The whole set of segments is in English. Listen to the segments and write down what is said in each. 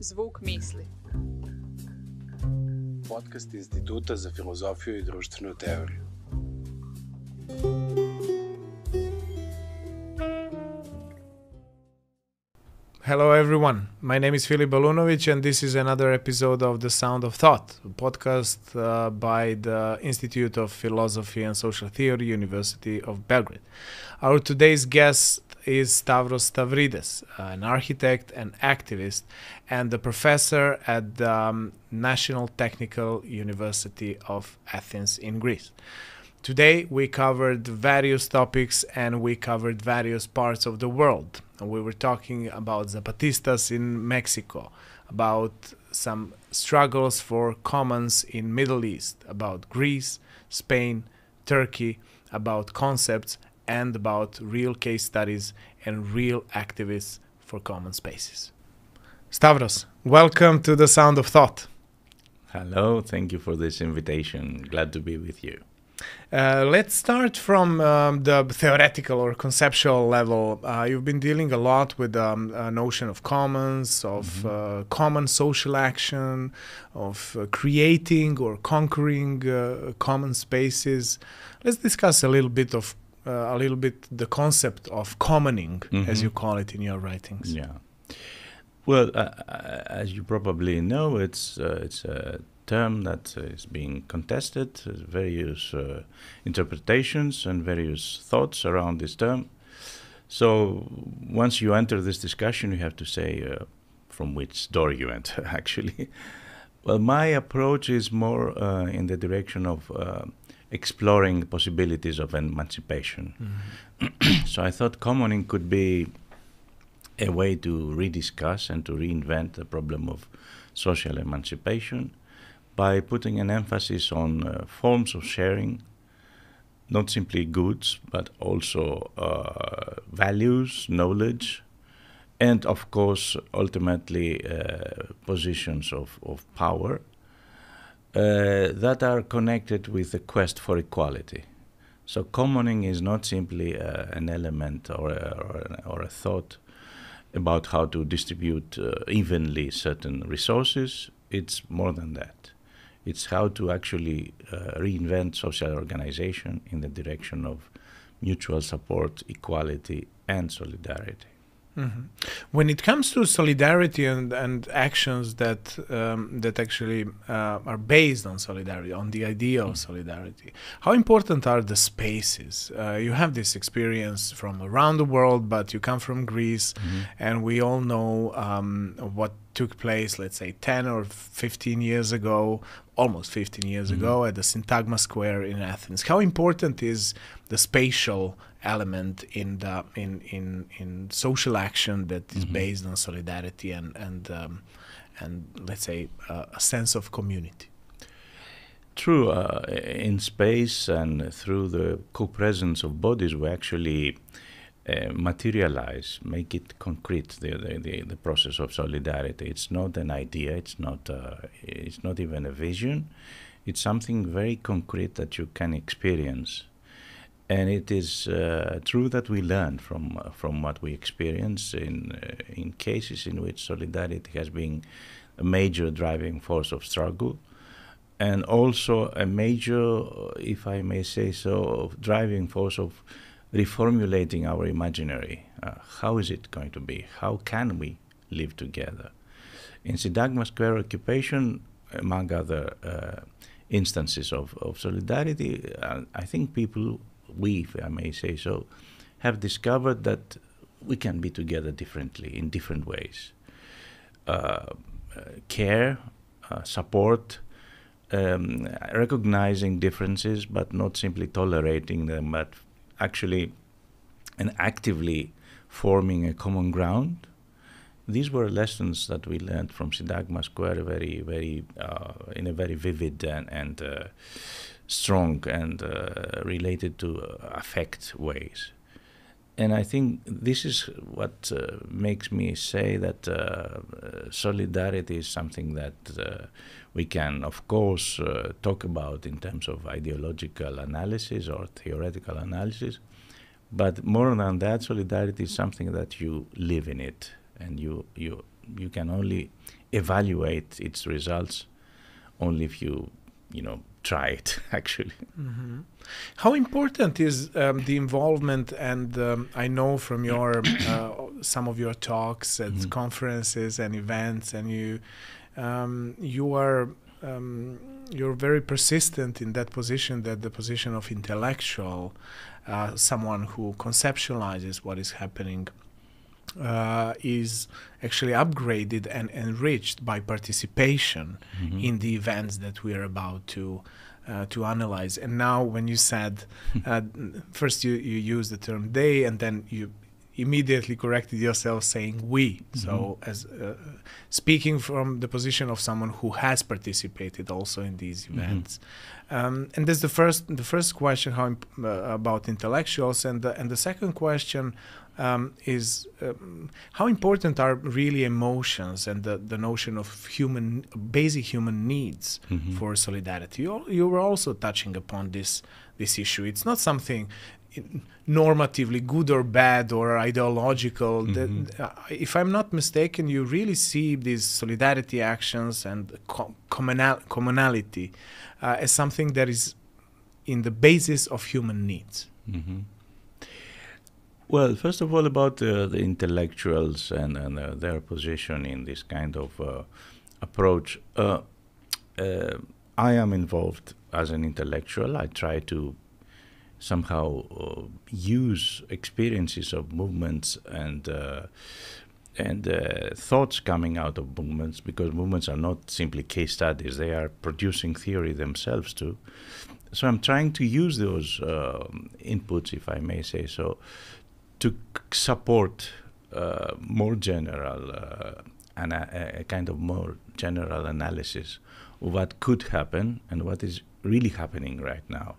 Zvuk Misli. Podcast Instituta za filozofiju i društvenu teoriju. Hello everyone, my name is Filip Balunovic and this is another episode of The Sound of Thought, a podcast by the Institute of Philosophy and Social Theory, University of Belgrade. Our today's guest is Stavros Stavrides, an architect and activist and a professor at the National Technical University of Athens in Greece. Today we covered various topics and we covered various parts of the world. We were talking about Zapatistas in Mexico, about some struggles for commons in Middle East, about Greece, Spain, Turkey, about concepts and about real case studies and real activists for common spaces. Stavros, welcome to The Sound of Thought. Hello, thank you for this invitation. Glad to be with you. Let's start from the theoretical or conceptual level. You've been dealing a lot with the notion of commons, of common social action, of creating or conquering common spaces. Let's discuss a little bit the concept of commoning, as you call it in your writings. Yeah. Well, as you probably know, it's a term that is being contested, various interpretations and various thoughts around this term. So once you enter this discussion, you have to say from which door you enter, actually. Well, my approach is more in the direction of exploring the possibilities of emancipation. So I thought commoning could be a way to rediscuss and to reinvent the problem of social emancipation by putting an emphasis on forms of sharing, not simply goods, but also values, knowledge, and of course, ultimately, positions of power that are connected with the quest for equality. So commoning is not simply an element or a thought about how to distribute evenly certain resources. It's more than that. It's how to actually reinvent social organization in the direction of mutual support, equality, and solidarity. When it comes to solidarity and actions that actually are based on solidarity, on the idea of solidarity, how important are the spaces? You have this experience from around the world, but you come from Greece, and we all know what took place, let's say, 10 or 15 years ago, almost 15 years ago, at the Syntagma Square in Athens. How important is the spatial element in social action that is based on solidarity and let's say a sense of community? True. In space and through the co-presence of bodies, we actually materialize, make it concrete, the process of solidarity. It's not an idea, it's not even a vision. It's something very concrete that you can experience. And it is true that we learn from what we experience in cases in which solidarity has been a major driving force of struggle, and also a major, if I may say so, driving force of reformulating our imaginary. How is it going to be? How can we live together? In Syntagma Square occupation, among other instances of solidarity, I think people, we, if I may say so, have discovered that we can be together differently, in different ways. Care, support, recognizing differences, but not simply tolerating them, but actually and actively forming a common ground. These were lessons that we learned from Syntagma Square in a very vivid and strong and related to affect ways. And I think this is what makes me say that solidarity is something that we can, of course, talk about in terms of ideological analysis or theoretical analysis. But more than that, solidarity is something that you live in it and you you can only evaluate its results only if you try it, actually. Mm-hmm. How important is the involvement, and I know from your some of your talks at conferences and events, and you're very persistent in that position, that the position of intellectual, someone who conceptualizes what is happening, is actually upgraded and enriched by participation in the events that we are about to analyze. And now, when you said first you used the term they, and then you immediately corrected yourself saying we. So as speaking from the position of someone who has participated also in these events. And that's the first question, about intellectuals, and the second question is how important are really emotions and the notion of basic human needs for solidarity. You were also touching upon this issue. It's not something normatively good or bad or ideological. If I'm not mistaken, you really see these solidarity actions and commonality as something that is in the basis of human needs. Well, first of all, about the intellectuals and their position in this kind of approach. I am involved as an intellectual. I try to somehow use experiences of movements and thoughts coming out of movements, because movements are not simply case studies. They are producing theory themselves too. So I'm trying to use those inputs, if I may say so, to support more general and a kind of more general analysis of what could happen and what is really happening right now.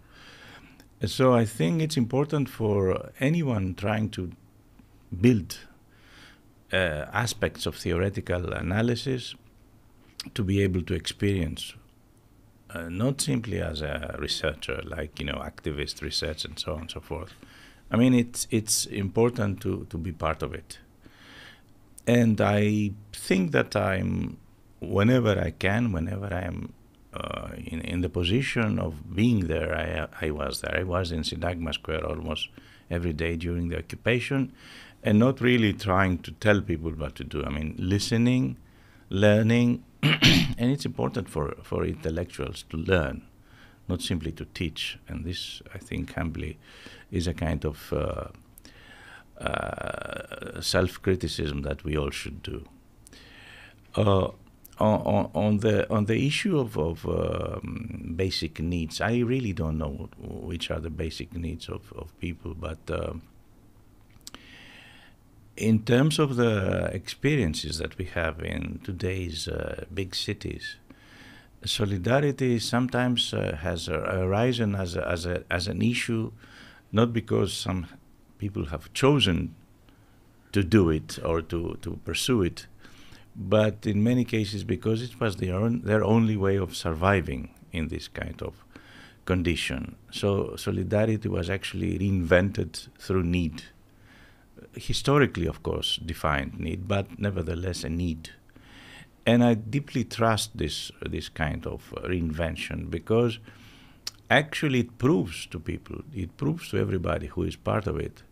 So I think it's important for anyone trying to build aspects of theoretical analysis to be able to experience not simply as a researcher, like activist research and so on and so forth. I mean, it's important to be part of it. And I think that whenever I am in the position of being there, I was there. I was in Syntagma Square almost every day during the occupation, and not really trying to tell people what to do. I mean, listening, learning, and it's important for intellectuals to learn, not simply to teach. And this, I think, humbly, is a kind of self-criticism that we all should do. On the issue of basic needs, I really don't know which are the basic needs of people, but in terms of the experiences that we have in today's big cities, solidarity sometimes has arisen as an issue, not because some people have chosen to do it or to pursue it, but in many cases because it was their only way of surviving in this kind of condition. So solidarity was actually reinvented through need. Historically, of course, defined need, but nevertheless a need. And I deeply trust this kind of reinvention, because actually it proves to people, it proves to everybody who is part of it,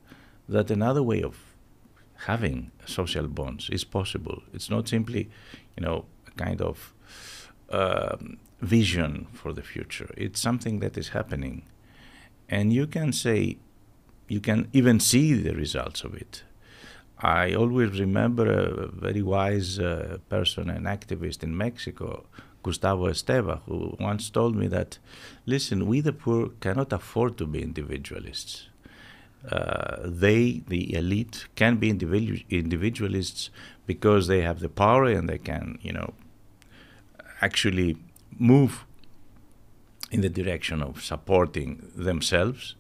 that another way of having social bonds is possible. It's not simply, a kind of vision for the future. It's something that is happening. And you can even see the results of it. I always remember a very wise person, an activist in Mexico, Stavros Stavrides, who once told me that, listen, we the poor cannot afford to be individualists. The elite, can be individualists because they have the power and they can, actually move in the direction of supporting themselves,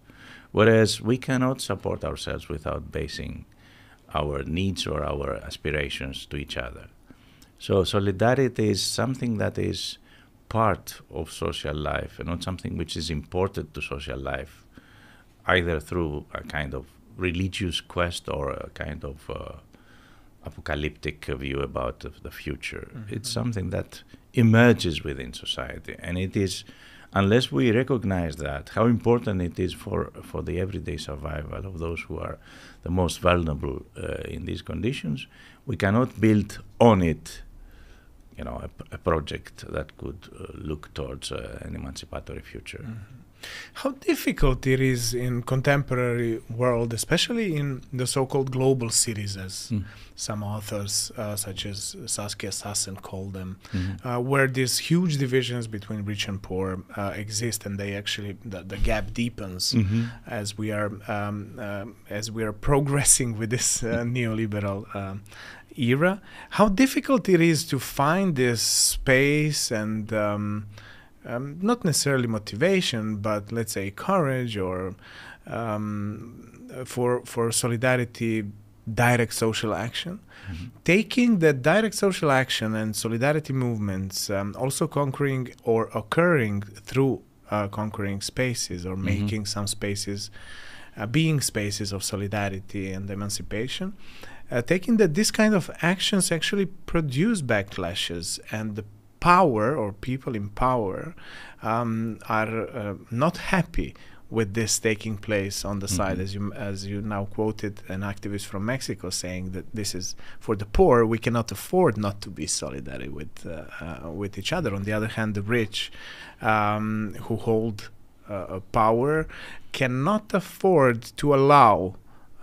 whereas we cannot support ourselves without basing our needs or our aspirations to each other. So solidarity is something that is part of social life and not something which is imported to social life, either through a kind of religious quest or a kind of apocalyptic view about the future. It's something that emerges within society, and it is, unless we recognize that, how important it is for the everyday survival of those who are the most vulnerable in these conditions, we cannot build on it, a project that could look towards an emancipatory future. How difficult it is in contemporary world, especially in the so-called global cities, as some authors, such as Saskia Sassen, call them, where these huge divisions between rich and poor exist, and they actually the gap deepens as we are progressing with this neoliberal era. How difficult it is to find this space and not necessarily motivation, but let's say courage or for solidarity, direct social action. Taking that direct social action and solidarity movements, also conquering or occurring through conquering spaces or making some spaces, being spaces of solidarity and emancipation, taking that this kind of actions actually produce backlashes, and the power or people in power are not happy with this taking place on the side, as you now quoted an activist from Mexico saying that this is for the poor. We cannot afford not to be solidary with each other. On the other hand, the rich who hold power cannot afford to allow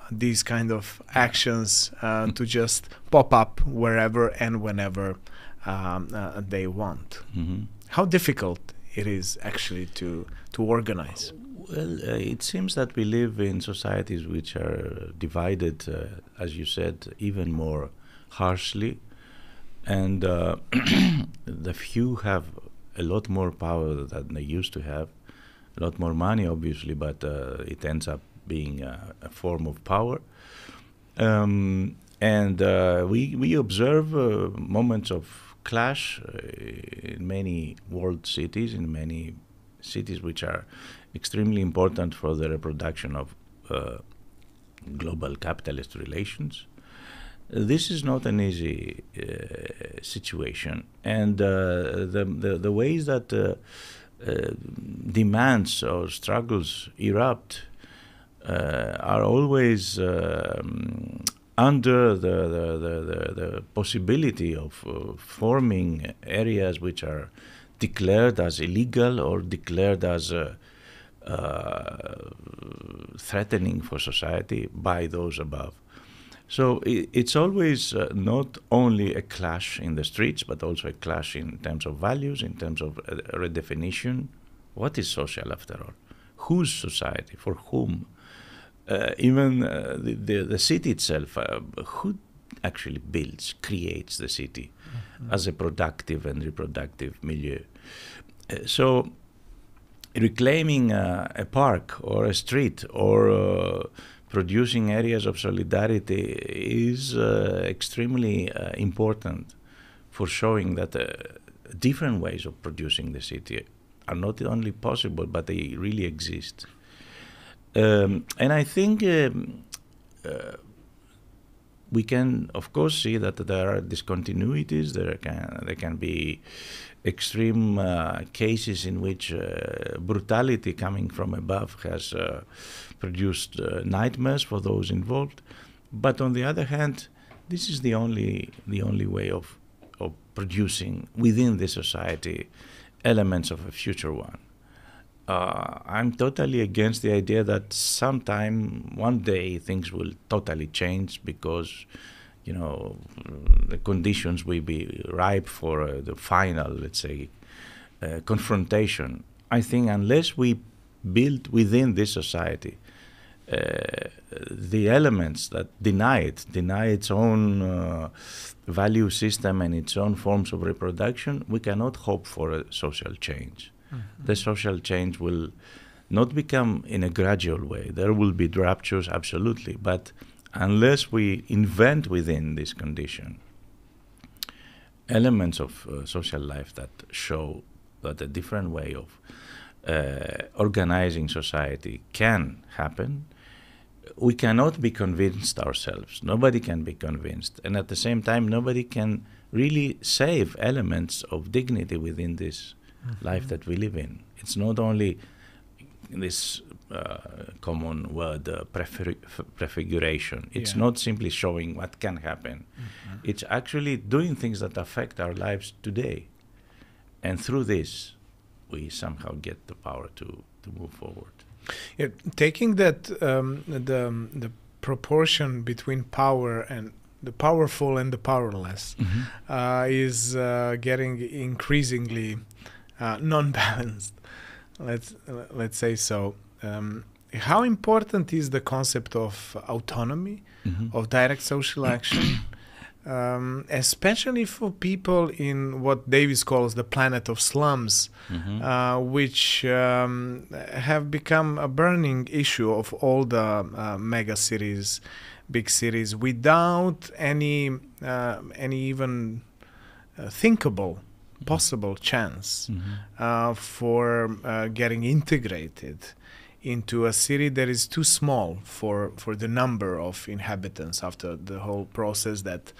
these kind of actions to just pop up wherever and whenever they want. How difficult it is actually to organize? Well, it seems that we live in societies which are divided, as you said, even more harshly, and the few have a lot more power than they used to have, a lot more money, obviously, but it ends up being a form of power. And we observe moments of clash in many world cities, in many cities which are extremely important for the reproduction of global capitalist relations. This is not an easy situation, and the ways that demands or struggles erupt are always under the possibility of forming areas which are declared as illegal or declared as threatening for society by those above. So it's always not only a clash in the streets, but also a clash in terms of values, in terms of redefinition. What is social after all? Whose society? For whom? Even the city itself, who actually builds, creates the city as a productive and reproductive milieu? So reclaiming a park or a street or producing areas of solidarity is extremely important for showing that different ways of producing the city are not only possible, but they really exist. And I think we can, of course, see that there are discontinuities. There can be extreme cases in which brutality coming from above has produced nightmares for those involved. But on the other hand, this is the only way of producing within the society elements of a future one. I'm totally against the idea that sometime, one day, things will totally change because, the conditions will be ripe for the final, let's say, confrontation. I think unless we build within this society the elements that deny its own value system and its own forms of reproduction, we cannot hope for a social change. The social change will not become in a gradual way. There will be ruptures, absolutely, but unless we invent within this condition elements of social life that show that a different way of organizing society can happen, we cannot be convinced ourselves. Nobody can be convinced. And at the same time, nobody can really save elements of dignity within this life that we live in. It's not only this common word, prefiguration. It's not simply showing what can happen. It's actually doing things that affect our lives today. And through this, we somehow get the power to move forward. Yeah, taking that the proportion between power and the powerful and the powerless is getting increasingly non-balanced. Let's say so. How important is the concept of autonomy, of direct social action, especially for people in what Davis calls the planet of slums, which have become a burning issue of all the mega cities, big cities, without any even thinkable possible chance for getting integrated into a city that is too small for the number of inhabitants after the whole process that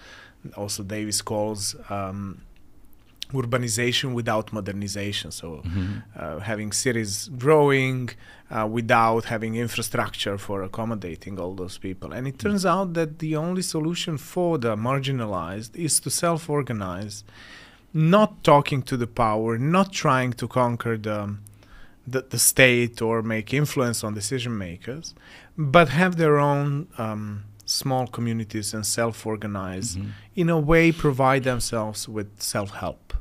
also Davis calls urbanization without modernization. So having cities growing without having infrastructure for accommodating all those people. And it turns out that the only solution for the marginalized is to self-organize, not talking to the power, not trying to conquer the state or make influence on decision makers, but have their own small communities and self-organize, in a way provide themselves with self-help.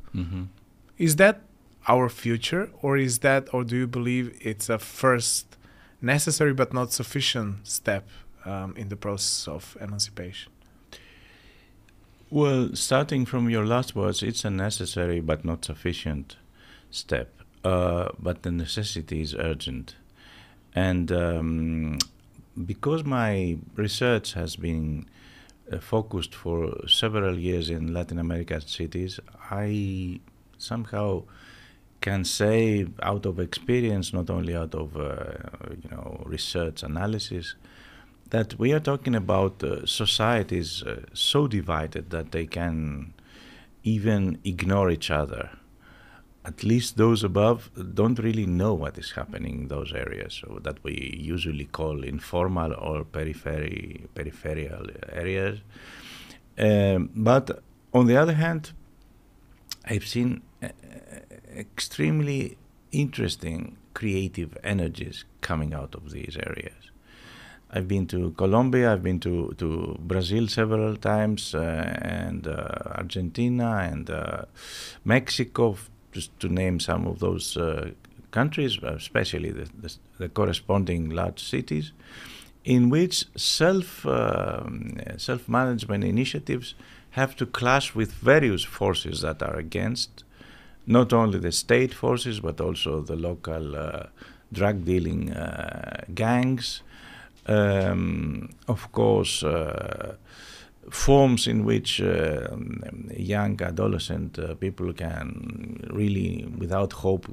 Is that our future, or do you believe it's a first necessary but not sufficient step in the process of emancipation? Well, starting from your last words, it's a necessary but not sufficient step. But the necessity is urgent. And because my research has been focused for several years in Latin American cities, I somehow can say out of experience, not only out of research analysis, that we are talking about societies so divided that they can even ignore each other. At least those above don't really know what is happening in those areas, so that we usually call informal or peripheral areas. But on the other hand, I've seen extremely interesting creative energies coming out of these areas. I've been to Colombia, I've been to Brazil several times, and Argentina and Mexico, just to name some of those countries, especially the corresponding large cities, in which self-management initiatives have to clash with various forces that are against, not only the state forces, but also the local drug dealing gangs. Of course, forms in which young adolescent people can really, without hope,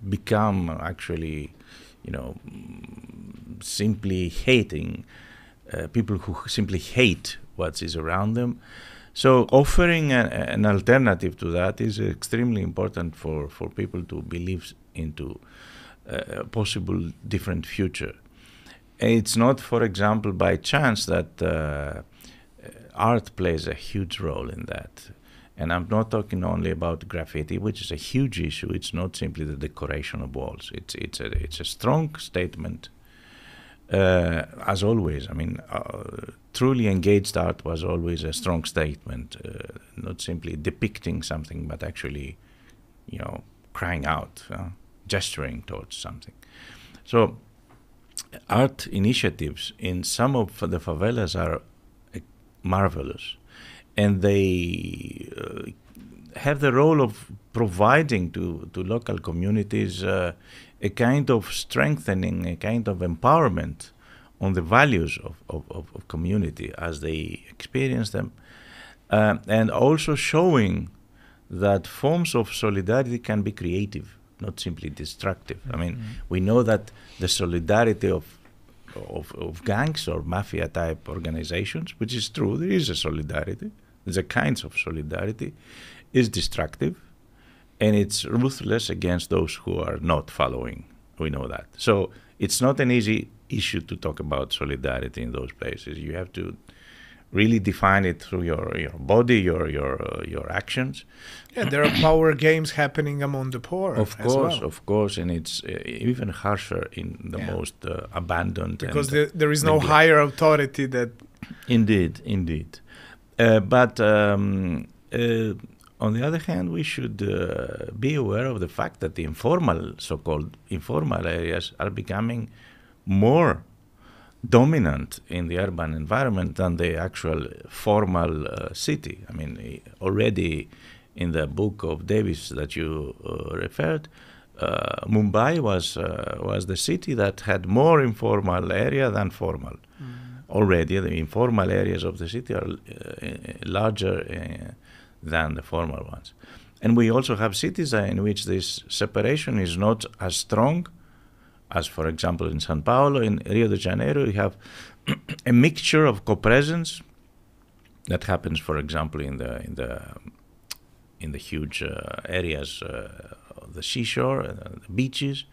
become actually, simply hating people who simply hate what is around them. So offering an alternative to that is extremely important for people to believe into a possible different future. It's not, for example, by chance that art plays a huge role in that. And I'm not talking only about graffiti, which is a huge issue. It's not simply the decoration of walls. It's a strong statement, as always. I mean, truly engaged art was always a strong statement, not simply depicting something, but actually, crying out, gesturing towards something. So art initiatives in some of the favelas are marvelous, and they have the role of providing to local communities a kind of strengthening, a kind of empowerment on the values of community as they experience them, and also showing that forms of solidarity can be creative, not simply destructive. I mean, we know that the solidarity of of gangs or mafia type organizations, which is true. There is a solidarity. There's a kind of solidarity. It's destructive, and it's ruthless against those who are not following. We know that. So it's not an easy issue to talk about solidarity in those places. You have to really define it through your body, your actions. Yeah, there are power games happening among the poor. Of course, and it's even harsher in the most abandoned. Because there is no higher authority that. Indeed. But on the other hand, we should be aware of the fact that the so-called informal areas are becoming more dominant in the urban environment than the actual formal city. I mean, already in the book of Davis that you referred, Mumbai was the city that had more informal area than formal. Already, the informal areas of the city are larger than the formal ones. And we also have cities in which this separation is not as strong as, for example, in Sao Paulo. In Rio de Janeiro, you have a mixture of co-presence that happens, for example, in the huge areas of the seashore, the beaches,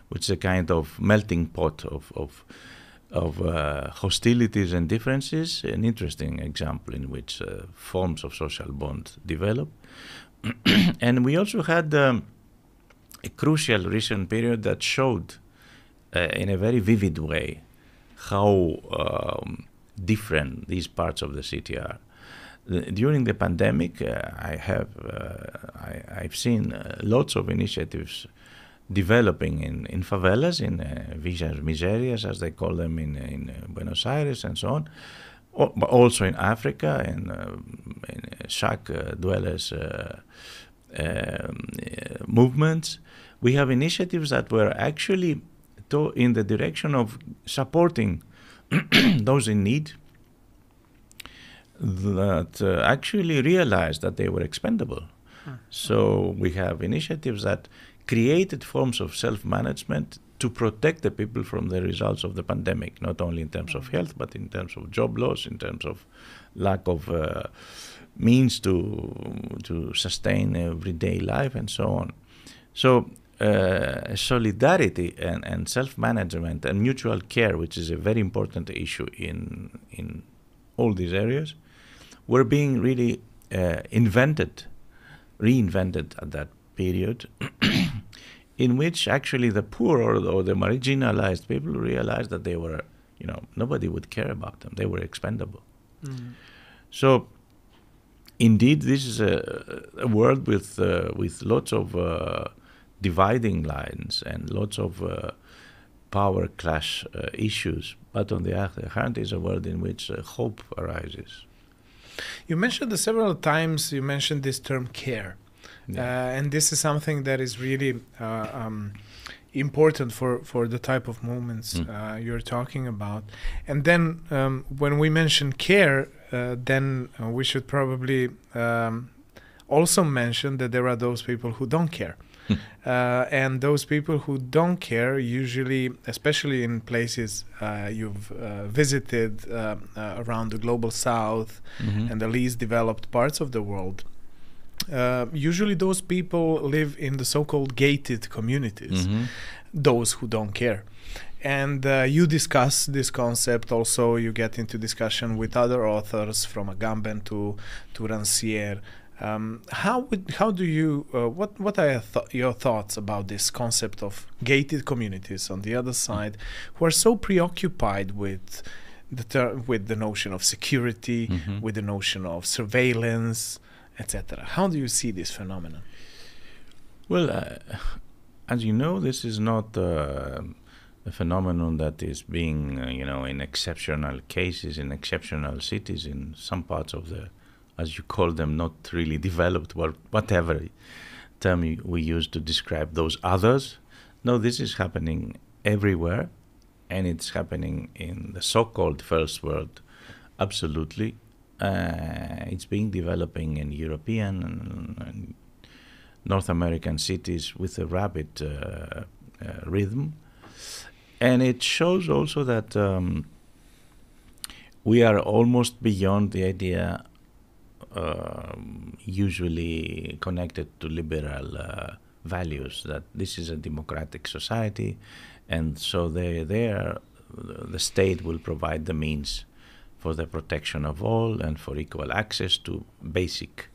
which is a kind of melting pot of hostilities and differences. An interesting example in which forms of social bond develop. And we also had a crucial recent period that showed in a very vivid way how different these parts of the city are. During the pandemic, I've seen lots of initiatives developing in favelas, in villas miserias, as they call them in Buenos Aires and so on, but also in Africa, in shack dwellers movements. We have initiatives that were actually in the direction of supporting those in need, that actually realized that they were expendable. So we have initiatives that created forms of self-management to protect the people from the results of the pandemic, not only in terms of health, but in terms of job loss, in terms of lack of means to sustain everyday life, and so on. So solidarity and self-management and mutual care, which is a very important issue in all these areas, were being really reinvented at that period, in which actually the poor or the marginalized people realized that they were, nobody would care about them. They were expendable. So, indeed, this is a world with lots of dividing lines and lots of power clash issues. But on the other hand, is a world in which hope arises. You mentioned several times, you mentioned this term care. And this is something that is really important for the type of movements you're talking about. And then when we mention care, then we should probably also mention that there are those people who don't care. And those people who don't care usually, especially in places you've visited around the global south and the least developed parts of the world, usually those people live in the so-called gated communities, those who don't care. And you discuss this concept also, you get into discussion with other authors from Agamben to Rancière. How do you, what are your thoughts about this concept of gated communities on the other side, who are so preoccupied with the notion of security, with the notion of surveillance, etc.? How do you see this phenomenon? Well, as you know, this is not a phenomenon that is being, in exceptional cases, in exceptional cities, in some parts of the, as you call them, not really developed, whatever term we use to describe those others. No, this is happening everywhere, and it's happening in the so-called first world, absolutely. It's being developing in European and North American cities with a rapid rhythm. And it shows also that we are almost beyond the idea usually connected to liberal values, that this is a democratic society, and so the state will provide the means for the protection of all and for equal access to basic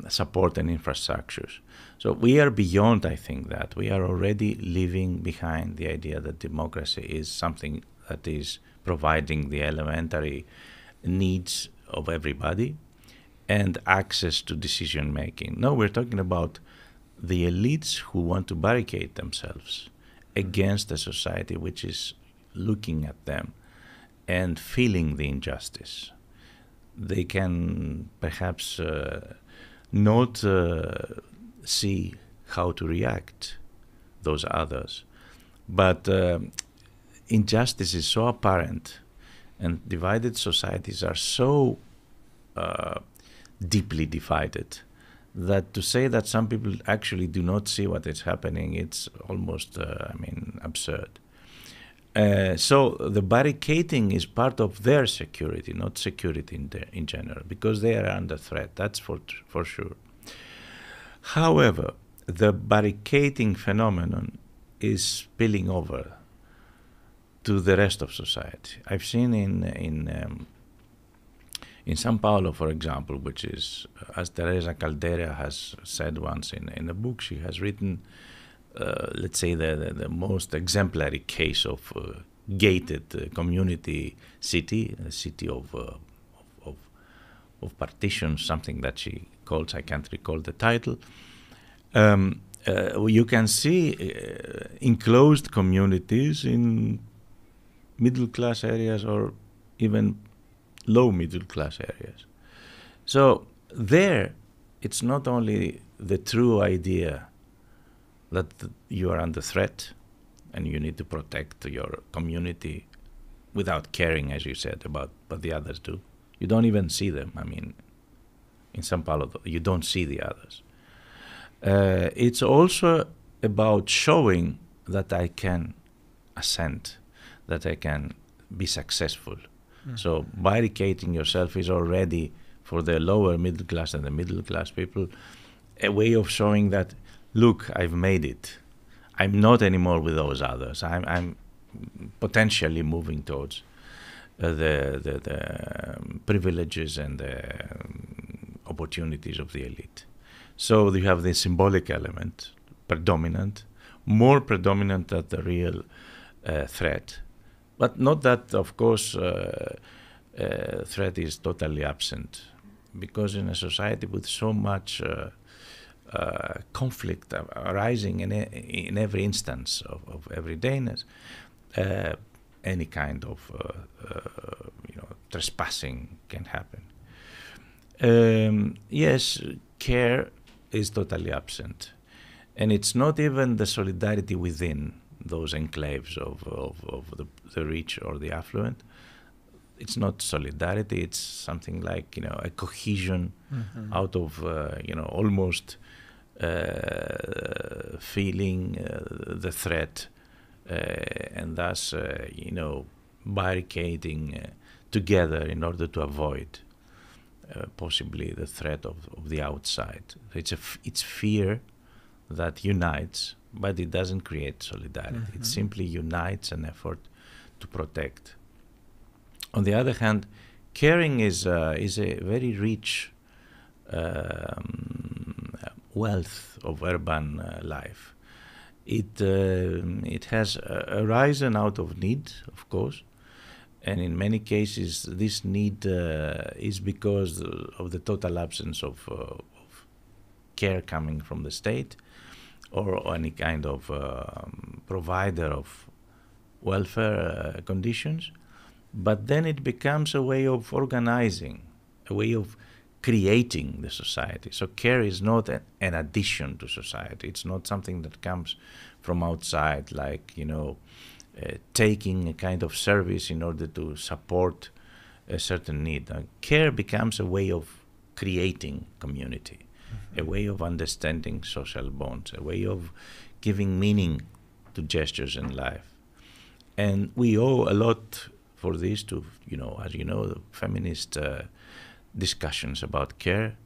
support and infrastructures. So we are beyond, I think, that. We are already leaving behind the idea that democracy is something that is providing the elementary needs of everybody and access to decision making. No, we're talking about the elites who want to barricade themselves against a society which is looking at them and feeling the injustice. They can perhaps not see how to react, those others. But injustice is so apparent, and divided societies are so deeply divided, that to say that some people actually do not see what is happening, it's almost, absurd. So the barricading is part of their security, not security in general, because they are under threat, that's for sure. However, the barricading phenomenon is spilling over to the rest of society. I've seen in São Paulo, for example, which is, as Teresa Caldera has said once in a book she has written, let's say the most exemplary case of gated community city, a city of partitions, something that she calls, I can't recall the title. You can see enclosed communities in middle-class areas or even low middle-class areas. So there, it's not only the true idea that you are under threat and you need to protect your community without caring, as you said, about what the others do. You don't even see them. I mean, in São Paulo, you don't see the others. It's also about showing that I can ascend, that I can be successful. So barricading yourself is already, for the lower middle class and the middle class people, a way of showing that, look, I've made it. I'm not anymore with those others. I'm potentially moving towards the privileges and the opportunities of the elite. So you have the symbolic element, predominant, more predominant than the real threat. But not that, of course, threat is totally absent, because in a society with so much conflict arising in every instance of everydayness, any kind of trespassing can happen. Yes, care is totally absent, and it's not even the solidarity within those enclaves of the rich or the affluent. It's not solidarity, it's something like, a cohesion out of, almost feeling the threat and thus, barricading together in order to avoid possibly the threat of the outside. It's fear that unites, but it doesn't create solidarity. It simply unites an effort to protect. On the other hand, caring is a very rich wealth of urban life. It has arisen out of need, of course, and in many cases this need is because of the total absence of care coming from the state or any kind of provider of welfare conditions. But then it becomes a way of organizing, a way of creating the society. So care is not an addition to society. It's not something that comes from outside, like, taking a kind of service in order to support a certain need. Care becomes a way of creating community, a way of understanding social bonds, a way of giving meaning to gestures in life. And we owe a lot for this to, as you know, the feminist discussions about care,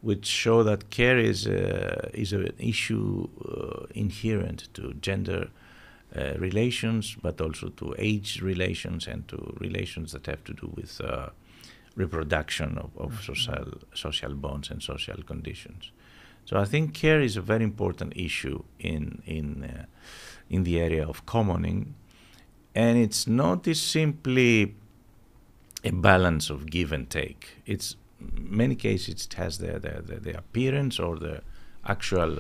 which show that care is an issue inherent to gender relations, but also to age relations and to relations that have to do with reproduction of social bonds and social conditions. So I think care is a very important issue in the area of commoning, and it's not simply a balance of give and take. It's many cases it has the appearance or the actual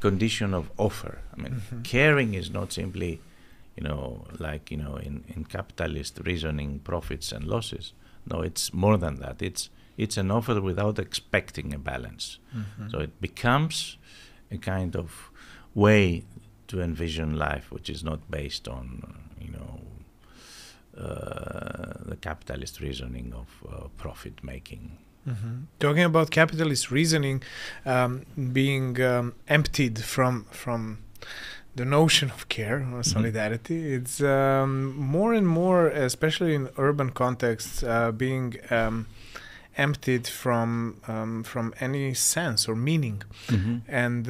condition of offer. I mean, caring is not simply, in capitalist reasoning, profits and losses. No, it's more than that. It's an offer without expecting a balance. So it becomes a kind of way to envision life, which is not based on, the capitalist reasoning of profit making. Talking about capitalist reasoning being emptied from the notion of care or solidarity, it's more and more, especially in urban contexts, being emptied from any sense or meaning. And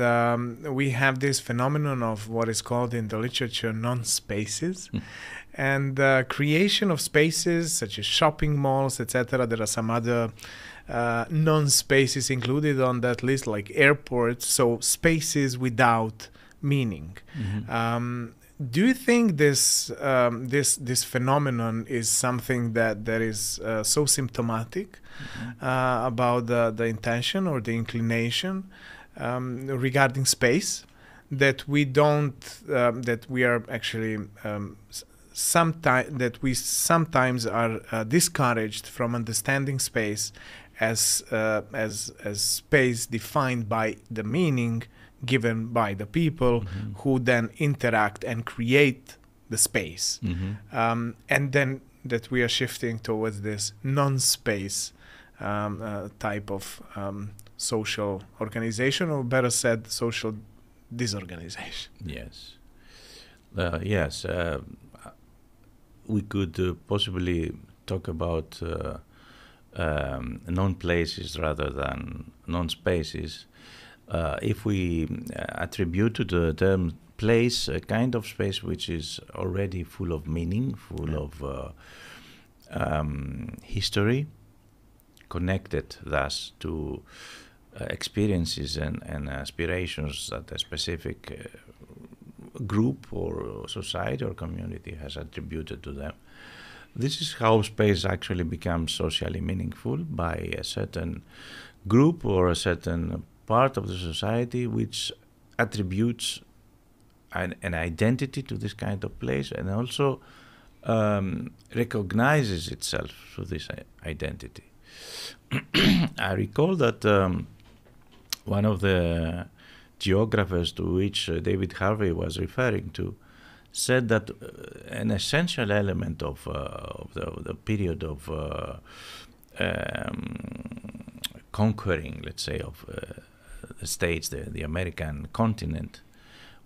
we have this phenomenon of what is called in the literature non-spaces. And creation of spaces such as shopping malls, etc. There are some other non-spaces included on that list, like airports, so spaces without meaning. Do you think this phenomenon is something that is so symptomatic about the intention or the inclination regarding space that we don't that we are actually sometimes are discouraged from understanding space as space defined by the meaning given by the people who then interact and create the space, and then that we are shifting towards this non-space type of social organization, or better said, social disorganization. Yes. Yes. We could possibly talk about non-places rather than non-spaces. If we attribute to the term place a kind of space which is already full of meaning, full of history, connected thus to experiences and aspirations that a specific group or society or community has attributed to them. This is how space actually becomes socially meaningful, by a certain group or a certain part of the society which attributes an identity to this kind of place, and also recognizes itself through this identity. I recall that one of the geographers to which David Harvey was referring to said that an essential element of the period of conquering, let's say, of the States, the American continent,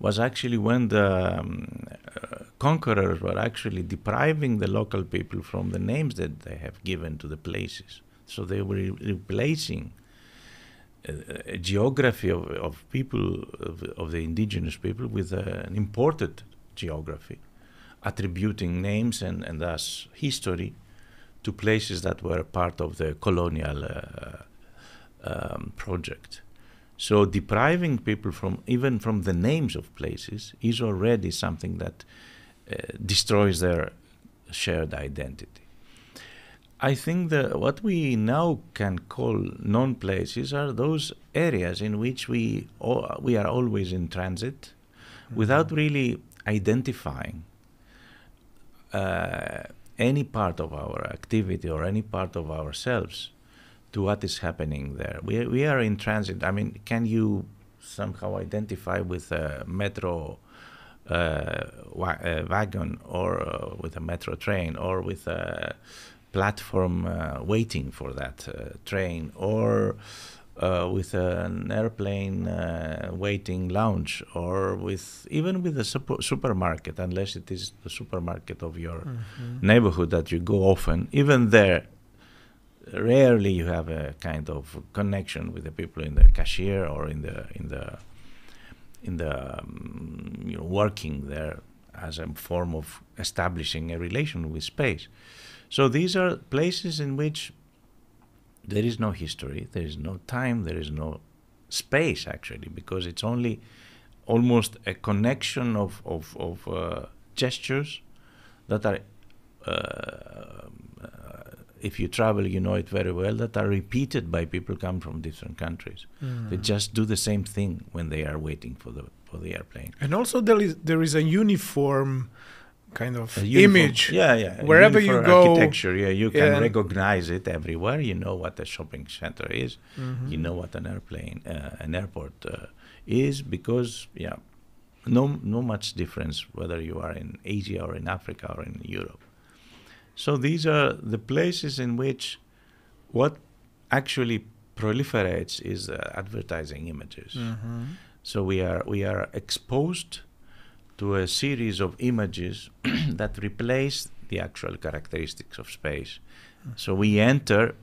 was actually when the conquerors were actually depriving the local people from the names that they have given to the places. So they were replacing a geography of people, of the indigenous people, with an imported geography, attributing names and thus history to places that were part of the colonial project. So depriving people even from the names of places is already something that destroys their shared identity. I think that what we now can call non-places are those areas in which we are always in transit, without really identifying any part of our activity or any part of ourselves to what is happening there. We are in transit. I mean, can you somehow identify with a metro wagon, or with a metro train, or with a platform waiting for that train, or with an airplane waiting lounge, or even with a supermarket, unless it is the supermarket of your neighborhood that you go often. Even there, rarely you have a kind of connection with the people in the cashier or in the working there as a form of establishing a relation with space. So these are places in which there is no history, there is no time, there is no space actually, because it's only almost a connection of gestures that are, if you travel, you know it very well, that are repeated by people come from different countries. They just do the same thing when they are waiting for the airplane. And also there is a uniform kind of image. Wherever you go, architecture. You can recognize it everywhere. You know what a shopping center is. You know what an airport is, because no much difference whether you are in Asia or in Africa or in Europe. So these are the places in which what actually proliferates is advertising images. So we are exposed to a series of images that replace the actual characteristics of space. So we enter,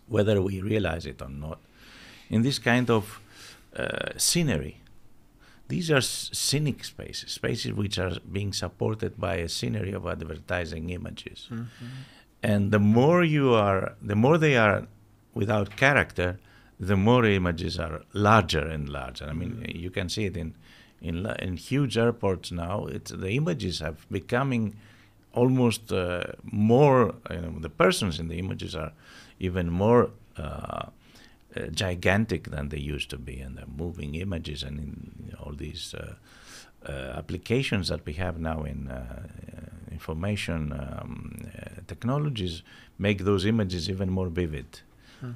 whether we realize it or not, in this kind of scenery. These are scenic spaces which are being supported by a scenery of advertising images. And the more they are without character, the more images are larger and larger. I mean, you can see it in huge airports now. The images have becoming almost more. The persons in the images are even more gigantic than they used to be, and the moving images and in all these applications that we have now in information technologies make those images even more vivid.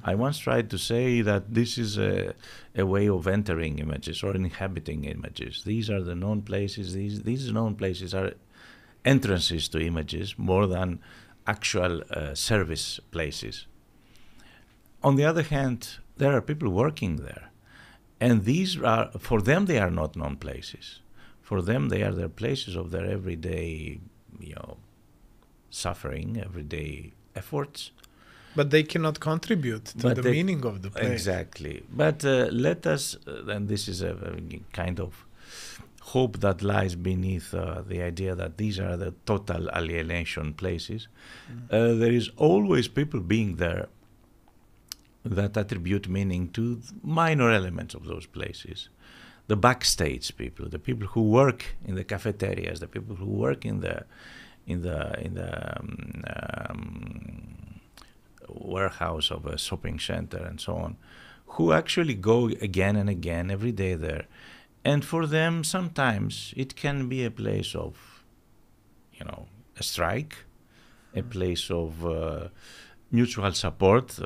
I once tried to say that this is a way of entering images or inhabiting images. These are the known places. These known places are entrances to images more than actual service places. On the other hand, there are people working there, and these are, for them, they are not known places. For them, they are their places of their everyday, suffering, everyday efforts. But they cannot contribute to the meaning of the place. Exactly. But let us, and this is a kind of hope that lies beneath the idea that these are the total alienation places. There is always people being there that attribute meaning to minor elements of those places. The backstage people, the people who work in the cafeterias, the people who work in the warehouse of a shopping center and so on, who actually go again and again every day there. And for them, sometimes it can be a place of, a strike, a place of mutual support.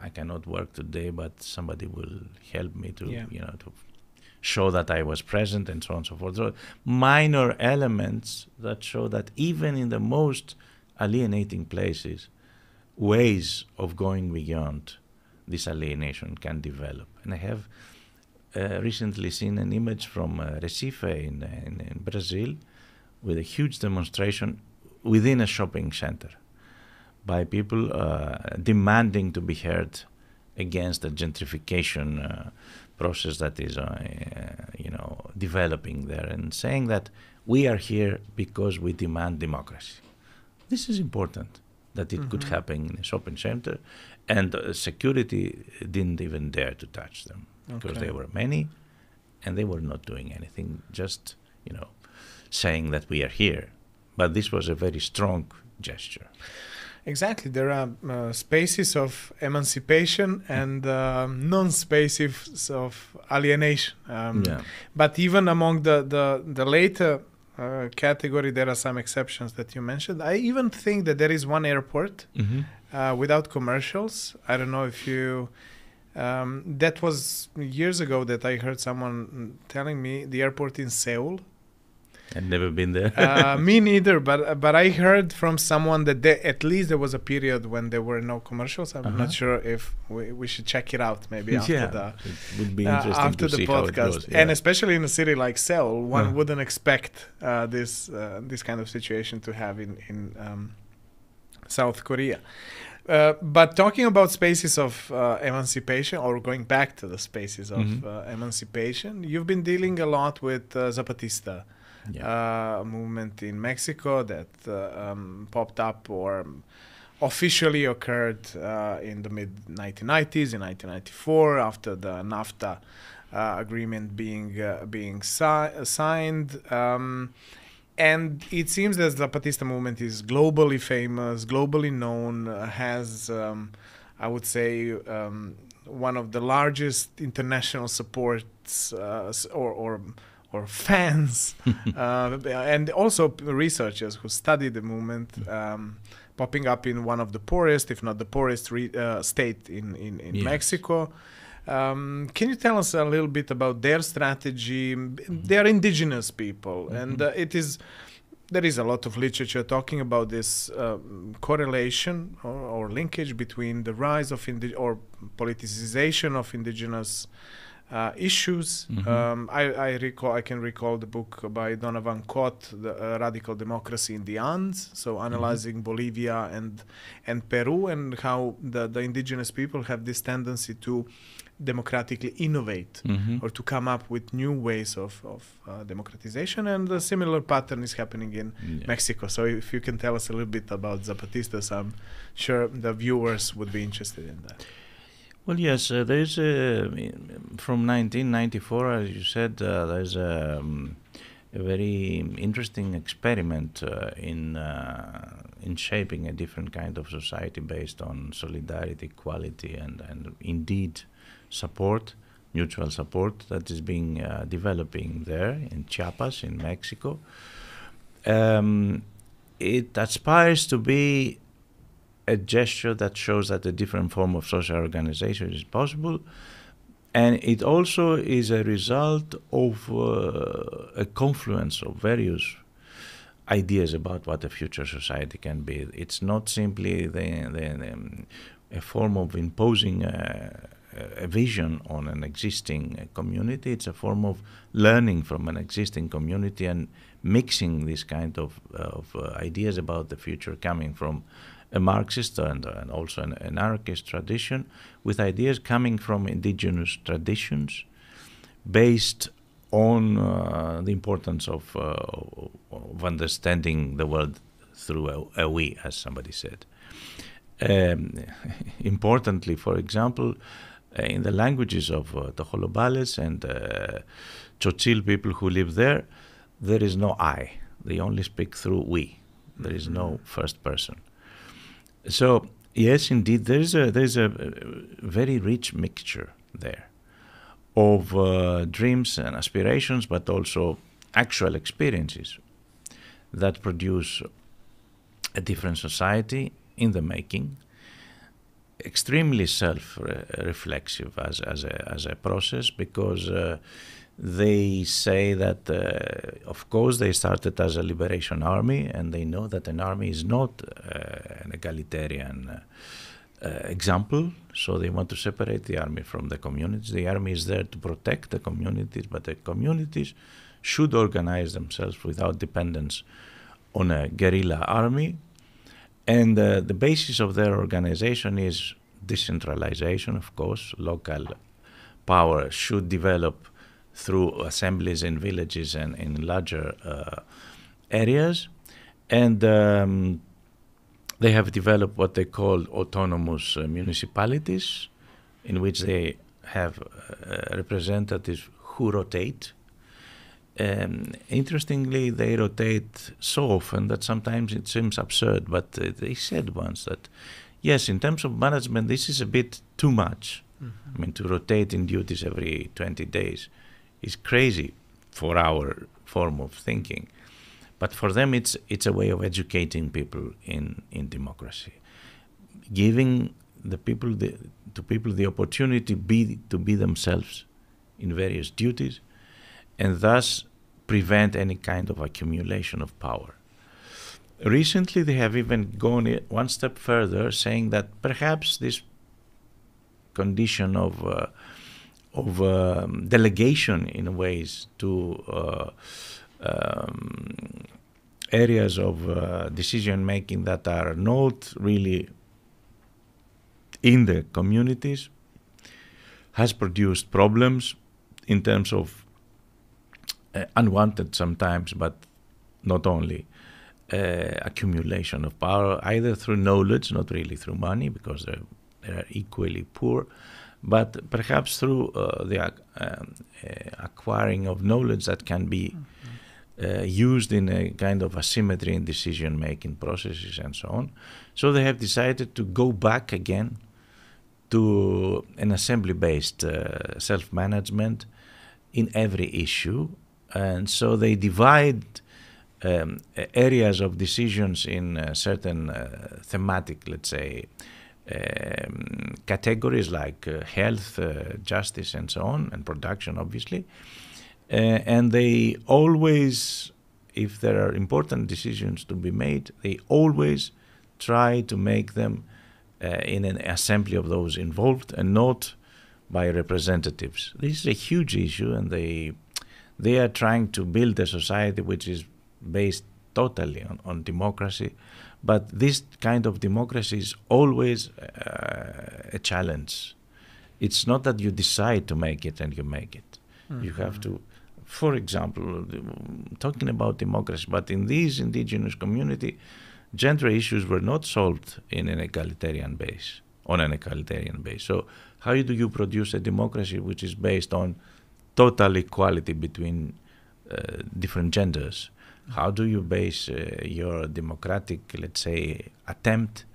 I cannot work today, but somebody will help me to, to show that I was present, and so on and so forth. So minor elements that show that even in the most alienating places, ways of going beyond this alienation can develop. And I have recently seen an image from Recife in Brazil with a huge demonstration within a shopping center by people demanding to be heard against the gentrification process that is developing there, and saying that we are here because we demand democracy. This is important, that it could happen in a shopping center, and security didn't even dare to touch them because there were many, and they were not doing anything, just saying that we are here. But this was a very strong gesture. Exactly. There are spaces of emancipation and non-spaces of alienation. But even among the later category, there are some exceptions that you mentioned. I even think that there is one airport without commercials. I don't know if you... that was years ago that I heard someone telling me, the airport in Seoul. I've never been there. Me neither, but I heard from someone that at least there was a period when there were no commercials. I'm not sure if we should check it out maybe after it would be interesting to see podcast. how it goes. And especially in a city like Seoul, one wouldn't expect this kind of situation to have in South Korea. But talking about spaces of emancipation, or going back to the spaces of emancipation, you've been dealing a lot with Zapatista movement in Mexico that popped up or officially occurred in the mid-1990s, in 1994, after the NAFTA agreement being signed. And it seems that the Zapatista movement is globally famous, globally known, has, I would say, one of the largest international supports or fans, and also researchers who study the movement, popping up in one of the poorest, if not the poorest state in Mexico. Can you tell us a little bit about their strategy? They are indigenous people, and there is a lot of literature talking about this correlation or linkage between the rise of or politicization of indigenous issues. I can recall the book by Donovan Cott, the Radical Democracy in the Andes, so analyzing Bolivia and Peru, and how the indigenous people have this tendency to democratically innovate or to come up with new ways of democratization, and a similar pattern is happening in Mexico. So if you can tell us a little bit about Zapatistas, I'm sure the viewers would be interested in that. Well, yes, there's from 1994, as you said, there's a very interesting experiment in shaping a different kind of society based on solidarity, equality, and indeed support, mutual support, that is being developing there in Chiapas in Mexico. It aspires to be a gesture that shows that a different form of social organization is possible, and it also is a result of a confluence of various ideas about what a future society can be. It's not simply a form of imposing a vision on an existing community. It's a form of learning from an existing community and mixing this kind of ideas about the future coming from a Marxist and also an anarchist tradition with ideas coming from indigenous traditions based on the importance of understanding the world through a we, as somebody said. Importantly, for example, in the languages of the Holobales and Tzotzil people who live there, there is no I. They only speak through we. There is no first person. So yes, indeed, there is a very rich mixture there of dreams and aspirations, but also actual experiences that produce a different society in the making. Extremely self-reflexive as a process, because they say that, of course, they started as a liberation army, and they know that an army is not an egalitarian example, so they want to separate the army from the communities. The army is there to protect the communities, but the communities should organize themselves without dependence on a guerrilla army. And the basis of their organization is decentralization, of course. Local power should develop through assemblies in villages and in larger areas. And they have developed what they call autonomous municipalities, in which they have representatives who rotate. Interestingly, they rotate so often that sometimes it seems absurd, but they said once that, yes, in terms of management, this is a bit too much. I mean, to rotate in duties every 20 days is crazy for our form of thinking. But for them, it's a way of educating people in democracy, giving the people the opportunity to be themselves in various duties, and thus prevent any kind of accumulation of power. Recently, they have even gone one step further, saying that perhaps this condition of delegation in ways to areas of decision making that are not really in the communities has produced problems in terms of unwanted sometimes, but not only accumulation of power, either through knowledge, not really through money, because they are equally poor, but perhaps through the acquiring of knowledge that can be used in a kind of asymmetry in decision-making processes and so on. So they have decided to go back again to an assembly-based self-management in every issue. And so they divide areas of decisions in certain thematic, let's say, categories like health, justice, and so on, and production, obviously. And they always, if there are important decisions to be made, they always try to make them in an assembly of those involved and not by representatives. This is a huge issue, and they are trying to build a society which is based totally on democracy. But this kind of democracy is always a challenge. It's not that you decide to make it and you make it. Mm-hmm. You have to, for example, talking about democracy, but in these indigenous community, gender issues were not solved in an egalitarian base, on an egalitarian base. So how do you produce a democracy which is based on total equality between different genders? How do you base your democratic, let's say, attempt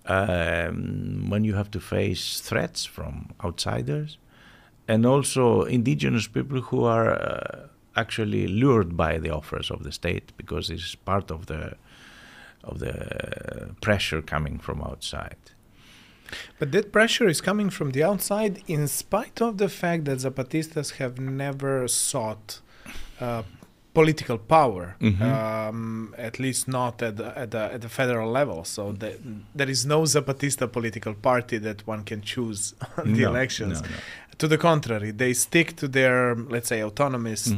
when you have to face threats from outsiders and also indigenous people who are actually lured by the offers of the state, because this is part of the pressure coming from outside? But that pressure is coming from the outside in spite of the fact that Zapatistas have never sought political power, at least not at the federal level. So there is no Zapatista political party that one can choose on the elections. No. To the contrary, they stick to their, let's say, autonomist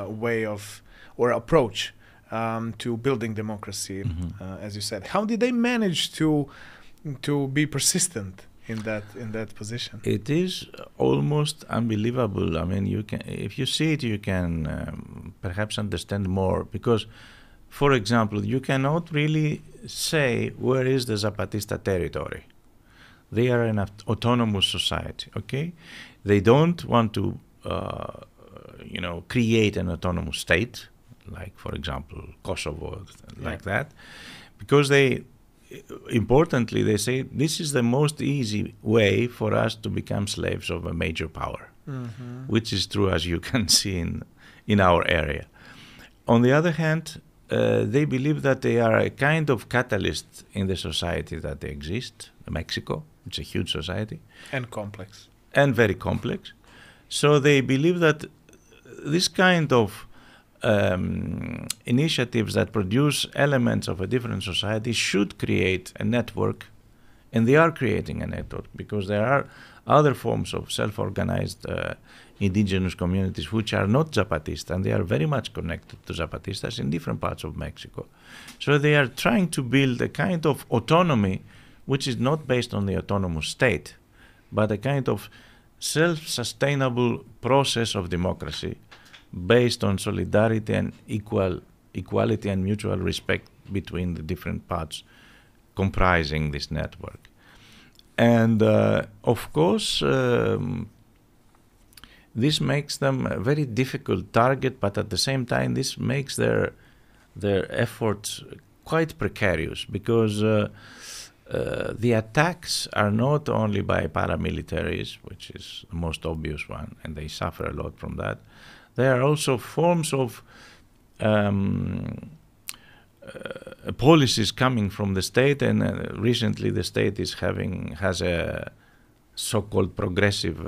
way of or approach to building democracy, as you said. How did they manage to be persistent in that position? It is almost unbelievable. I mean, you can, if you see it, you can perhaps understand more, because, for example, you cannot really say where is the Zapatista territory. They are an autonomous society, okay? They don't want to, create an autonomous state, like, for example, Kosovo, like that, because importantly, they say this is the most easy way for us to become slaves of a major power, which is true, as you can see in our area. On the other hand, they believe that they are a kind of catalyst in the society that they exist, Mexico. It's a huge society. And complex. And very complex. So they believe that this kind of initiatives that produce elements of a different society should create a network, and they are creating a network, because there are other forms of self-organized indigenous communities which are not Zapatista, and they are very much connected to Zapatistas in different parts of Mexico. So they are trying to build a kind of autonomy which is not based on the autonomous state, but a kind of self-sustainable process of democracy based on solidarity and equality and mutual respect between the different parts comprising this network. And of course, this makes them a very difficult target, but at the same time, this makes their efforts quite precarious, because the attacks are not only by paramilitaries, which is the most obvious one, and they suffer a lot from that. There are also forms of policies coming from the state, and recently the state has a so-called progressive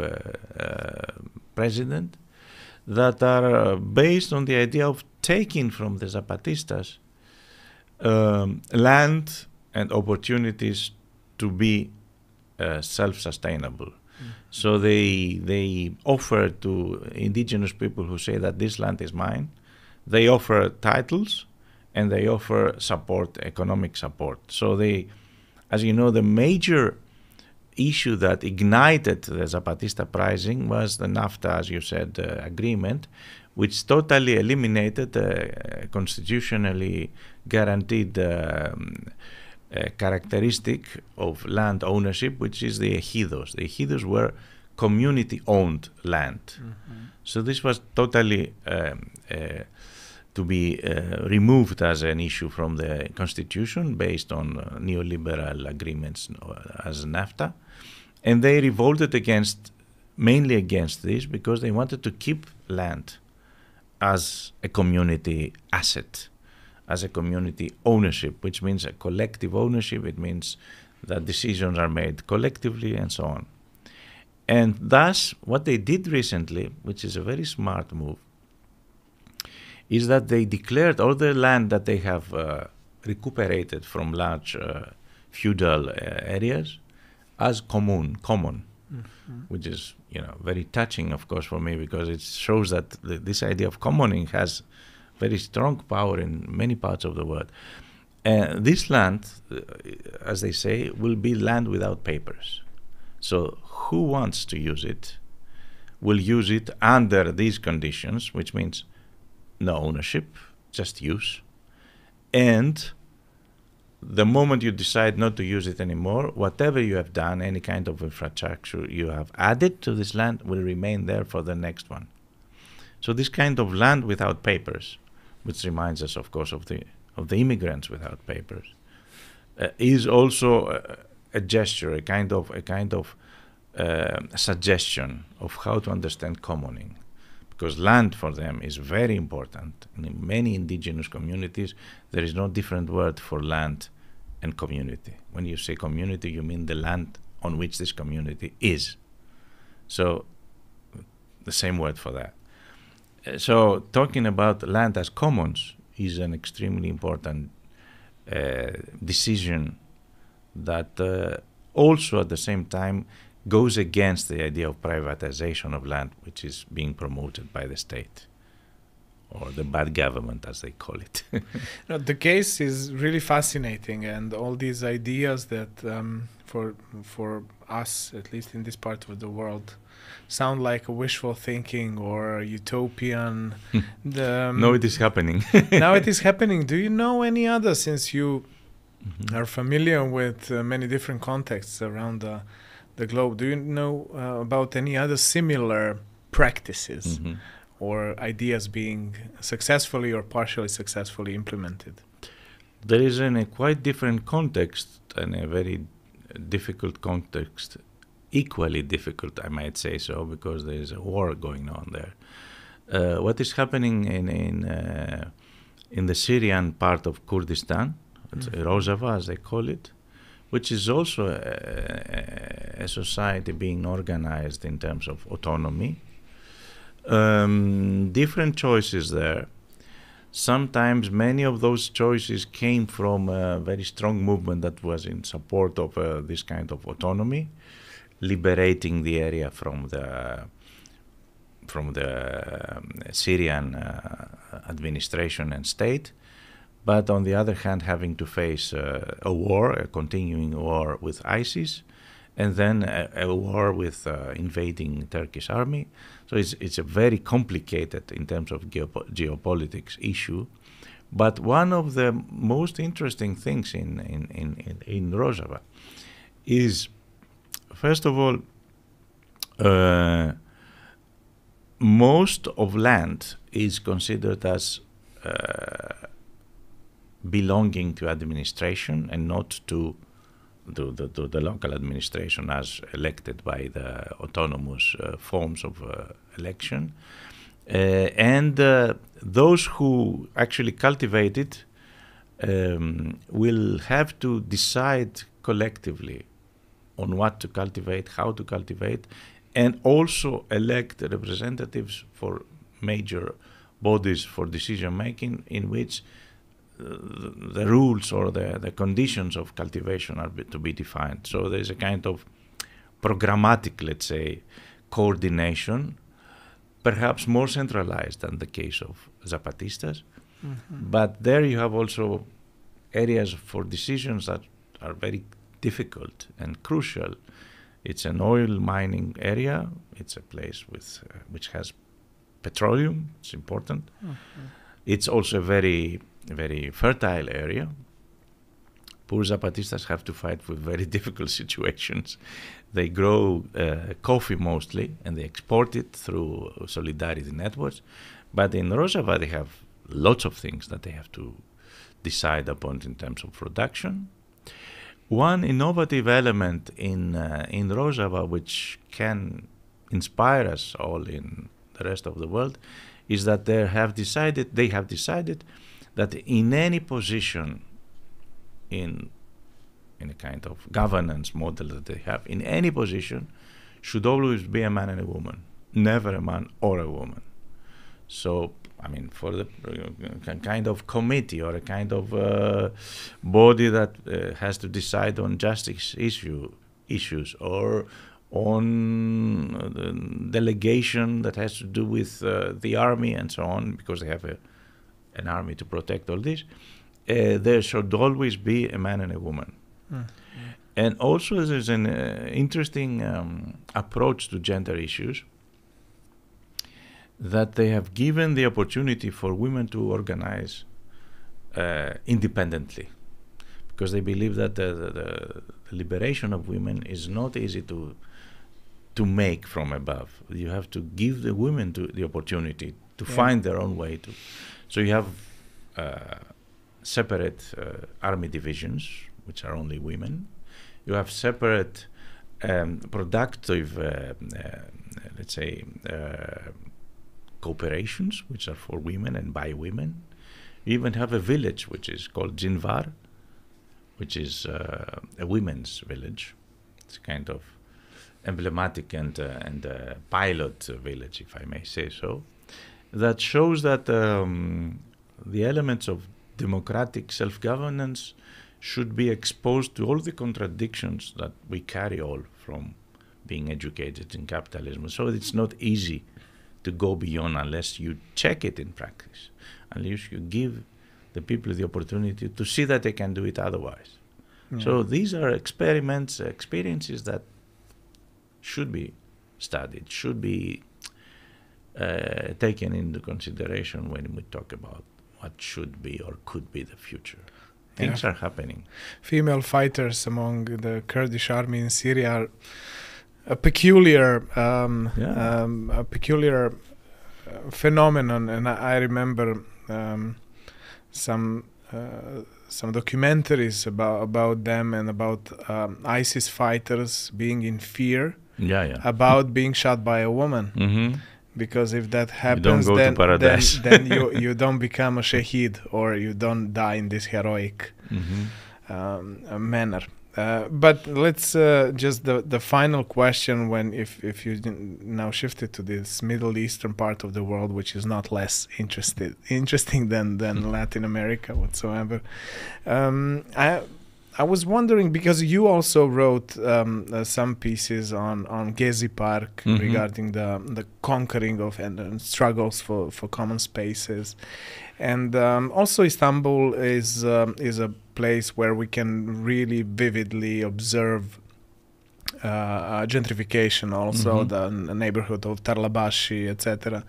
president that are based on the idea of taking from the Zapatistas land and opportunities to be self-sustainable. So they offer to indigenous people who say that this land is mine, they offer titles and they offer support, economic support. So they, as you know, the major issue that ignited the Zapatista uprising was the NAFTA, as you said, agreement, which totally eliminated the constitutionally guaranteed characteristic of land ownership, which is the ejidos. The ejidos were community-owned land. So this was totally to be removed as an issue from the constitution based on neoliberal agreements as NAFTA. And they revolted mainly against this because they wanted to keep land as a community asset, as a community ownership, which means a collective ownership. It means that decisions are made collectively and so on. And thus, what they did recently, which is a very smart move, is that they declared all the land that they have recuperated from large feudal areas as common, which is, very touching, of course, for me, because it shows that this idea of commoning has very strong power in many parts of the world. This land, as they say, will be land without papers. So who wants to use it will use it under these conditions, which means no ownership, just use. And the moment you decide not to use it anymore, whatever you have done, any kind of infrastructure you have added to this land will remain there for the next one. So this kind of land without papers, which reminds us, of course, of the immigrants without papers, is also a gesture, a kind of suggestion of how to understand commoning, because land for them is very important. In many indigenous communities, there is no different word for land and community. When you say community, you mean the land on which this community is. So the same word for that. So talking about land as commons is an extremely important decision that also at the same time goes against the idea of privatization of land, which is being promoted by the state, or the bad government, as they call it. The case is really fascinating, and all these ideas that for us, at least in this part of the world, sound like a wishful thinking or utopian. No, it is happening. Now it is happening. Do you know any other, since you are familiar with many different contexts around the globe, do you know about any other similar practices or ideas being successfully or partially successfully implemented? There is in a quite different context, and a very difficult context, equally difficult, I might say so, because there is a war going on there. What is happening in the Syrian part of Kurdistan, Rojava as they call it, which is also a society being organized in terms of autonomy. Different choices there. Sometimes many of those choices came from a very strong movement that was in support of this kind of autonomy, liberating the area from the Syrian administration and state. But on the other hand, having to face a war, a continuing war with ISIS, and then a war with invading Turkish army. So it's a very complicated, in terms of geopolitics, issue. But one of the most interesting things in Rojava is, first of all, most of land is considered as belonging to administration and not to the local administration as elected by the autonomous forms of election. And those who actually cultivate it will have to decide collectively on what to cultivate, how to cultivate, and also elect representatives for major bodies for decision making in which the rules or the conditions of cultivation are to be defined. So there's a kind of programmatic, let's say, coordination, perhaps more centralized than the case of Zapatistas. But there you have also areas for decisions that are very difficult and crucial. It's an oil mining area. It's a place with which has petroleum. It's important. It's also a very, very fertile area. Poor Zapatistas have to fight with very difficult situations. They grow coffee mostly, and they export it through solidarity networks. But in Rojava, they have lots of things that they have to decide upon in terms of production. One innovative element in Rojava, which can inspire us all in the rest of the world, is that they have decided that in any position in a kind of governance model that they have, in any position, should always be a man and a woman, never a man or a woman. So, I mean, for the kind of committee or a kind of body that has to decide on justice issues or on the delegation that has to do with the army and so on, because they have an army to protect all this, there should always be a man and a woman. And also there's an interesting approach to gender issues, that they have given the opportunity for women to organize independently, because they believe that the liberation of women is not easy to make from above. You have to give the women the opportunity to find their own way to. So you have separate army divisions, which are only women. You have separate productive, let's say, cooperations, which are for women and by women. You even have a village which is called Jinvar, which is a women's village. It's kind of emblematic and pilot village, if I may say so, that shows that the elements of democratic self-governance should be exposed to all the contradictions that we carry all from being educated in capitalism. So it's not easy to go beyond unless you check it in practice, unless you give the people the opportunity to see that they can do it otherwise. So these are experiences that should be studied, should be taken into consideration when we talk about what should be or could be the future. Things are happening. Female fighters among the Kurdish army in Syria are a peculiar phenomenon, and I remember some documentaries about them and about ISIS fighters being in fear about being shot by a woman. Because if that happens, then you don't become a shaheed, or you don't die in this heroic manner. But let's just the final question, if you now shifted to this Middle Eastern part of the world, which is not less interesting than Latin America whatsoever. I was wondering, because you also wrote some pieces on Gezi Park regarding the conquering of and struggles for common spaces, and also Istanbul is a place where we can really vividly observe gentrification. Also, the neighborhood of Tarlabashi, etc.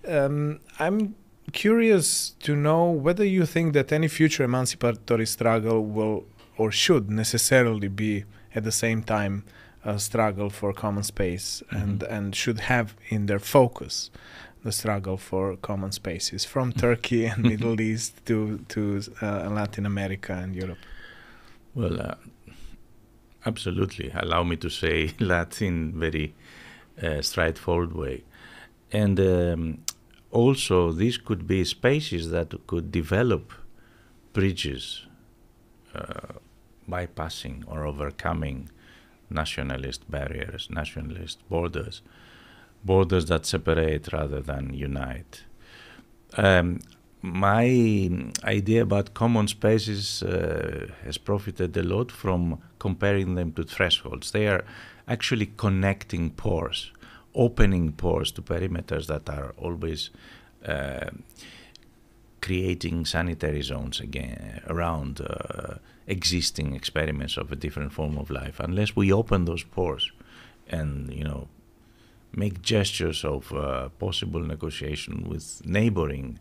I'm curious to know whether you think that any future emancipatory struggle will or should necessarily be at the same time a struggle for common space, and should have in their focus the struggle for common spaces from Turkey and Middle East to Latin America and Europe. Well, absolutely. Allow me to say that in very straightforward way. And also these could be spaces that could develop bridges bypassing or overcoming nationalist barriers, nationalist borders, borders that separate rather than unite. My idea about common spaces has profited a lot from comparing them to thresholds. They are actually connecting pores, opening pores to perimeters that are always creating sanitary zones again around existing experiments of a different form of life. Unless we open those pores and, make gestures of possible negotiation with neighboring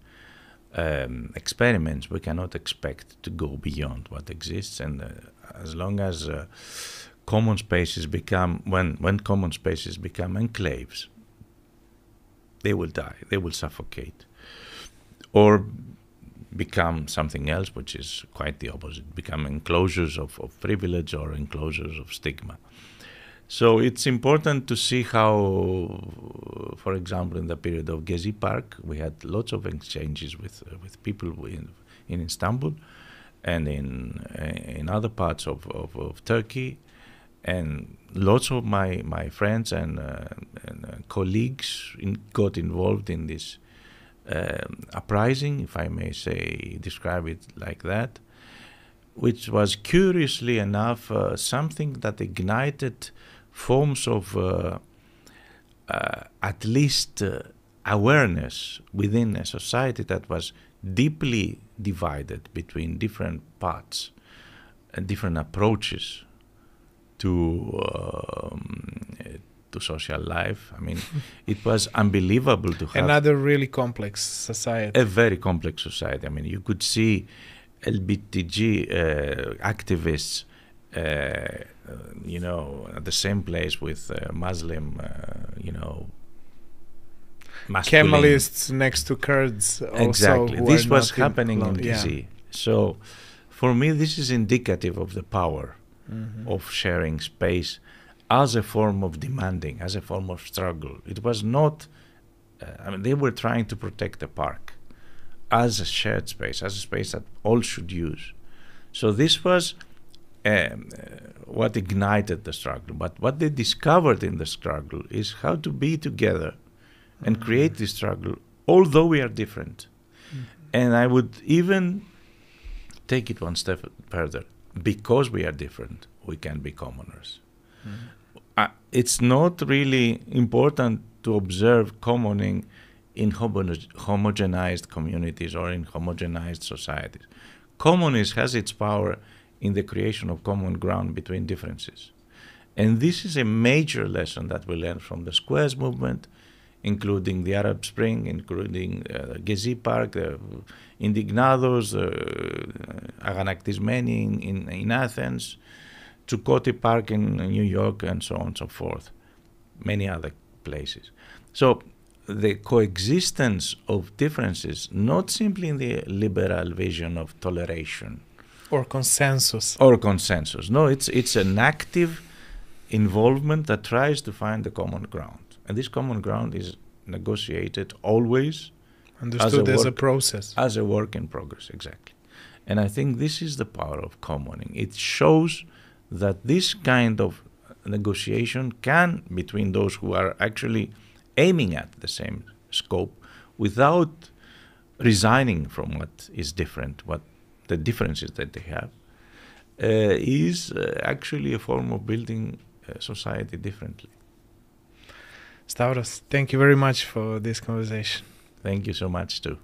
experiments, we cannot expect to go beyond what exists. And as long as common spaces become, when common spaces become enclaves, they will die, they will suffocate, or become something else, which is quite the opposite, become enclosures of privilege or enclosures of stigma. So it's important to see how, for example, in the period of Gezi Park, we had lots of exchanges with people in Istanbul and in other parts of Turkey, and lots of my friends and colleagues got involved in this uprising, if I may say, describe it like that, which was curiously enough something that ignited forms of at least awareness within a society that was deeply divided between different parts and different approaches to social life. I mean, it was unbelievable to have another really complex society. A very complex society. I mean, you could see LBTG activists at the same place with Muslim, masculine. Kemalists next to Kurds. Also, exactly. This was happening in Gezi. Yeah. So, for me, this is indicative of the power of sharing space as a form of demanding, as a form of struggle. It was not, they were trying to protect the park as a shared space, as a space that all should use. So this was what ignited the struggle. But what they discovered in the struggle is how to be together and create this struggle, although we are different. And I would even take it one step further. Because we are different, we can be commoners. It's not really important to observe commoning in homogenized communities or in homogenized societies. Commonism has its power in the creation of common ground between differences. And this is a major lesson that we learned from the Squares movement, including the Arab Spring, including Gezi Park, the Indignados, Aganaktismeni in Athens, Chukoti Park in New York, and so on and so forth, many other places. So the coexistence of differences, not simply in the liberal vision of toleration, or consensus. No, it's an active involvement that tries to find the common ground. And this common ground is negotiated always understood as a process. As a work in progress, exactly. And I think this is the power of commoning. It shows that this kind of negotiation can, between those who are actually aiming at the same scope, without resigning from what is different, what the differences that they have, is actually a form of building society differently. Stavros, thank you very much for this conversation. Thank you so much too.